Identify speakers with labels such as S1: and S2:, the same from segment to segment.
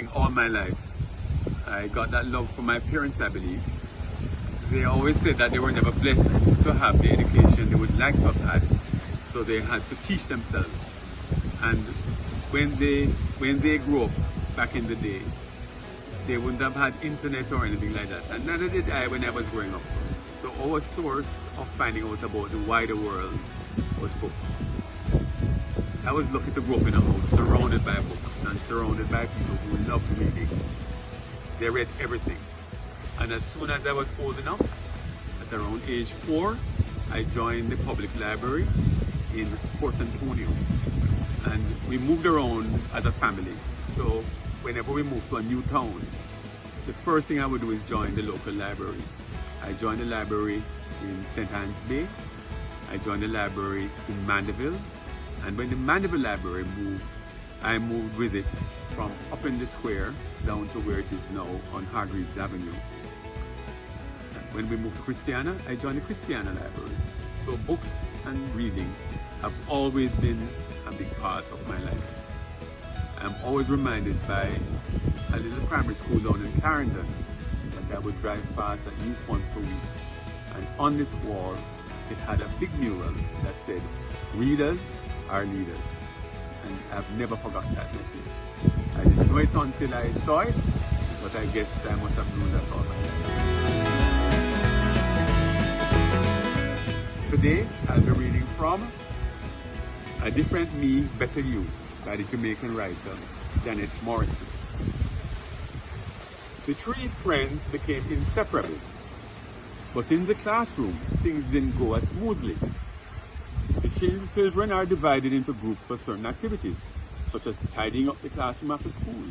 S1: reading all my life. I got that love from my parents, I believe. They always said that they were never blessed to have the education they would like to have had, so they had to teach themselves. And when they grew up back in the day, they wouldn't have had internet or anything like that, and neither did I when I was growing up. So our source of finding out about the wider world was books. I was lucky to grow up in a house surrounded by books and surrounded by people who loved reading. They read everything. And as soon as I was old enough, at around age 4, I joined the public library in Port Antonio. And we moved around as a family. So whenever we moved to a new town, the first thing I would do is join the local library. I joined the library in St. Anne's Bay. I joined the library in Mandeville. And when the Mandeville library moved, I moved with it from up in the square down to where it is now on Hargreaves Avenue. When we moved to Christiana, I joined the Christiana library. So books and reading have always been a big part of my life. I'm always reminded by a little primary school down in Clarendon that I would drive past at least once per week. And on this wall, it had a big mural that said, "Readers are leaders." And I've never forgotten that message. I didn't know it until I saw it, but I guess I must have known that all my life. Today, I'll be reading from A Different Me, Better You by the Jamaican writer Janet Morrison. The three friends became inseparable, but in the classroom, things didn't go as smoothly. The children are divided into groups for certain activities, such as tidying up the classroom after school.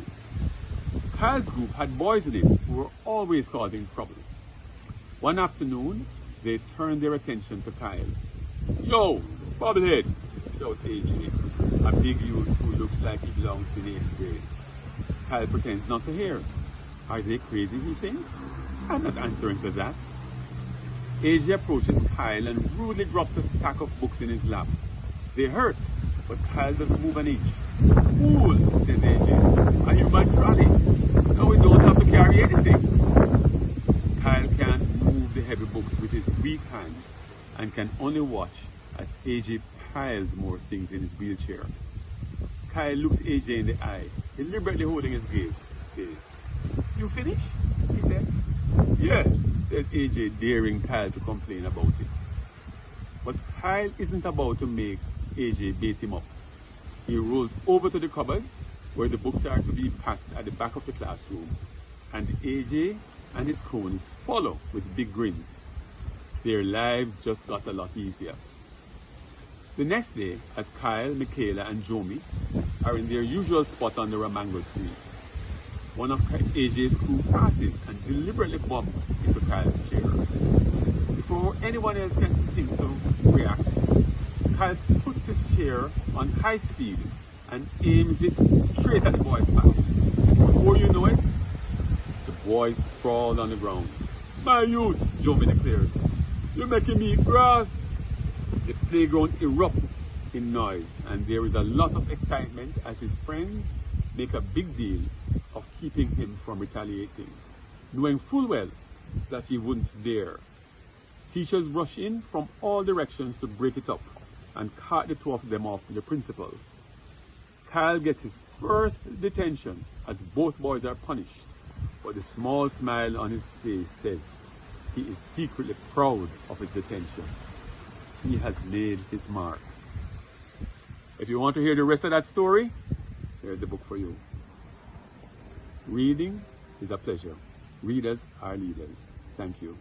S1: Kyle's group had boys in it who were always causing trouble. One afternoon, they turned their attention to Kyle. "Yo, bobblehead," shouts AJ, a big youth who looks like he belongs in 8th grade. Kyle pretends not to hear. Are they crazy, he thinks? I'm not answering to that. AJ approaches Kyle and rudely drops a stack of books in his lap. They hurt, but Kyle doesn't move an inch. "Fool," says AJ, "a human trolley. Now we don't have to carry anything." Kyle can't move the heavy books with his weak hands and can only watch as AJ piles more things in his wheelchair. Kyle looks AJ in the eye, deliberately holding his gaze. "You finish?" he says. "Yeah," says AJ, daring Kyle to complain about it. But Kyle isn't about to make AJ bait him up. He rolls over to the cupboards where the books are to be packed at the back of the classroom, and AJ and his cronies follow with big grins. Their lives just got a lot easier. The next day, as Kyle, Michaela, and Jomi are in their usual spot under a mango tree, one of AJ's crew passes and deliberately bumps into Kyle's chair. Before anyone else can think to react, Kyle puts his chair on high speed and aims it straight at the boy's back. Before you know it, the boys sprawl on the ground. "My youth," Jomi declares, "you're making me eat grass." The playground erupts in noise, and there is a lot of excitement as his friends make a big deal of keeping him from retaliating, knowing full well that he wouldn't dare. Teachers rush in from all directions to break it up and cart the two of them off to the principal. Kyle gets his first detention as both boys are punished, but the small smile on his face says he is secretly proud of his detention. He has made his mark. If you want to hear the rest of that story, here's the book for you. Reading is a pleasure. Readers are leaders. Thank you.